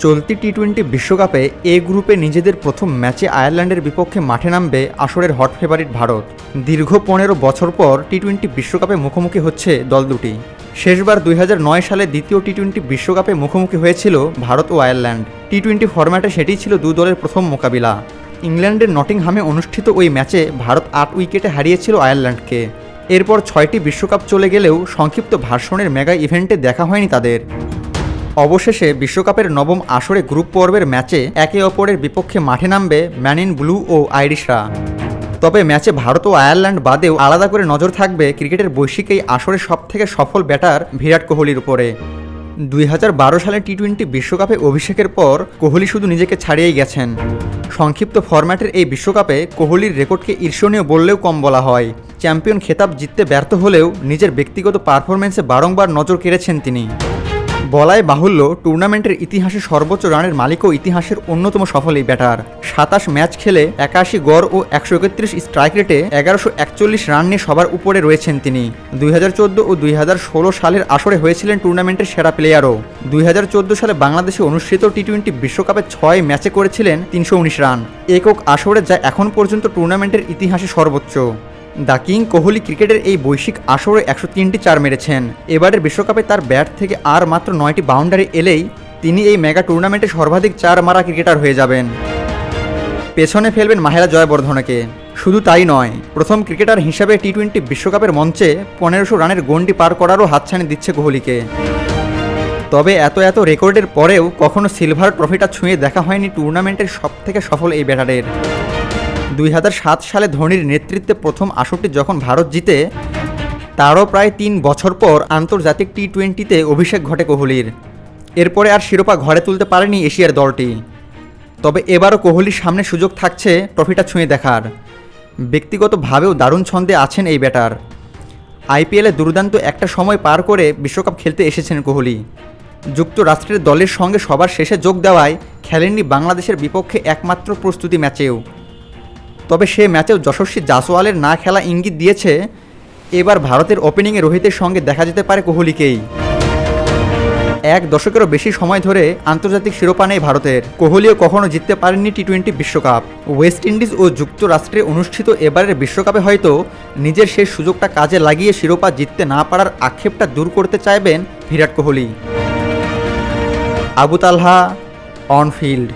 চলতি টি-20 বিশ্বকাপে এ গ্রুপে নিজেদের প্রথম ম্যাচে আয়ারল্যান্ডের বিপক্ষে মাঠে নামবে আসরের হট ফেভারিট ভারত। দীর্ঘ 15 বছর পর টি-20 বিশ্বকাপে মুখোমুখি হচ্ছে দল দুটি। শেষবার 2009 সালে দ্বিতীয় টি-20 বিশ্বকাপে মুখোমুখি হয়েছিল ভারত ও আয়ারল্যান্ড। টি-20 ফরম্যাটে সেটিই ছিল দু দলের প্রথম মোকাবিলা। ইংল্যান্ডের নটিংহামে অনুষ্ঠিত ওই ম্যাচে ভারত 8 উইকেটে হারিয়েছিল আয়ারল্যান্ডকে। এরপর 6টি বিশ্বকাপ চলে গেলেও সংক্ষিপ্ত ভার্সনের মেগা ইভেন্টে দেখা হয়নি তাদের। অবশেষে বিশ্বকাপের নবম আসরে গ্রুপ পর্বের ম্যাচে একে অপরের বিপক্ষে মাঠে নামবে ম্যান ইন ব্লু ও আইরিশরা। তবে ম্যাচে ভারত ও আয়ারল্যান্ড বাদেও আলাদা করে নজর থাকবে ক্রিকেটের বৈশ্বিক এই আসরের সবথেকে সফল ব্যাটার বিরাট কোহলির উপরে। 2012 সালে টি-20 বিশ্বকাপে অভিষেকের পর কোহলি শুধু নিজেকে ছাড়িয়েই গেছেন। সংক্ষিপ্ত ফরম্যাটের এই বিশ্বকাপে কোহলির রেকর্ডকে ঈর্ষণীয় বললেও কম বলা হয়। চ্যাম্পিয়ন খেতাব জিততে ব্যর্থ হলেও নিজের ব্যক্তিগত পারফরমেন্সে বারংবার নজর কেড়েছেন তিনি। বলাই বাহুল্য, টুর্নামেন্টের ইতিহাসে সর্বোচ্চ রানের মালিকও ইতিহাসের অন্যতম সফল এই ব্যাটার। 27 ম্যাচ খেলে 81 গড় ও 131 স্ট্রাইক রেটে 1141 রান নিয়ে সবার উপরে রয়েছেন তিনি। 2014 ও 2016 সালের আসরে হয়েছিলেন টুর্নামেন্টের সেরা প্লেয়ারও। 2014 সালে বাংলাদেশে অনুষ্ঠিত টি-20 বিশ্বকাপে 6 ম্যাচে করেছিলেন 319 রান, একক আসরে, যা এখন পর্যন্ত টুর্নামেন্টের ইতিহাসে সর্বোচ্চ। দ্য কিং কোহলি ক্রিকেটের এই বৈশ্বিক আসরে 103টি চার মেরেছেন। এবারের বিশ্বকাপে তার ব্যাট থেকে আর মাত্র 9টি বাউন্ডারি এলেই তিনি এই মেগা টুর্নামেন্টে সর্বাধিক চার মারা ক্রিকেটার হয়ে যাবেন। পেছনে ফেলবেন মাহেলা জয়বর্ধনেকে। শুধু তাই নয়, প্রথম ক্রিকেটার হিসাবে টি-20 বিশ্বকাপের মঞ্চে 1500 রানের গণ্ডি পার করারও হাতছানি দিচ্ছে কোহলিকে। তবে এত রেকর্ডের পরেও কখনো সিলভার ট্রফিটা ছুঁয়ে দেখা হয়নি টুর্নামেন্টের সবথেকে সফল এই ব্যাটারের। 2007 সালে ধোনির নেতৃত্বে প্রথম আসরটি যখন ভারত জিতে, তারও প্রায় 3 বছর পর আন্তর্জাতিক টি-20তে অভিষেক ঘটে কোহলির। এরপরে আর শিরোপা ঘরে তুলতে পারেনি এশিয়ার দলটি। তবে এবারও কোহলির সামনে সুযোগ থাকছে ট্রফিটা ছুঁয়ে দেখার। ব্যক্তিগতভাবেও দারুণ ছন্দে আছেন এই ব্যাটার। আইপিএলে দুর্দান্ত একটা সময় পার করে বিশ্বকাপ খেলতে এসেছেন কোহলি। যুক্তরাষ্ট্রের দলের সঙ্গে সবার শেষে যোগ দেওয়ায় খেলেননি বাংলাদেশের বিপক্ষে একমাত্র প্রস্তুতি ম্যাচেও। তবে সে ম্যাচেও যশস্বী জাসওয়ালের না খেলা ইঙ্গিত দিয়েছে এবার ভারতের ওপেনিংয়ে রোহিতের সঙ্গে দেখা যেতে পারে কোহলিকেই। 1 দশকেরও বেশি সময় ধরে আন্তর্জাতিক শিরোপা নেই ভারতের। কোহলিও কখনো জিততে পারেননি টি-20 বিশ্বকাপ। ওয়েস্ট ইন্ডিজ ও যুক্তরাষ্ট্রে অনুষ্ঠিত এবারের বিশ্বকাপে হয়তো নিজের সেই সুযোগটা কাজে লাগিয়ে শিরোপা জিততে না পারার আক্ষেপটা দূর করতে চাইবেন বিরাট কোহলি। আবু তালহা, অন ফিল্ড।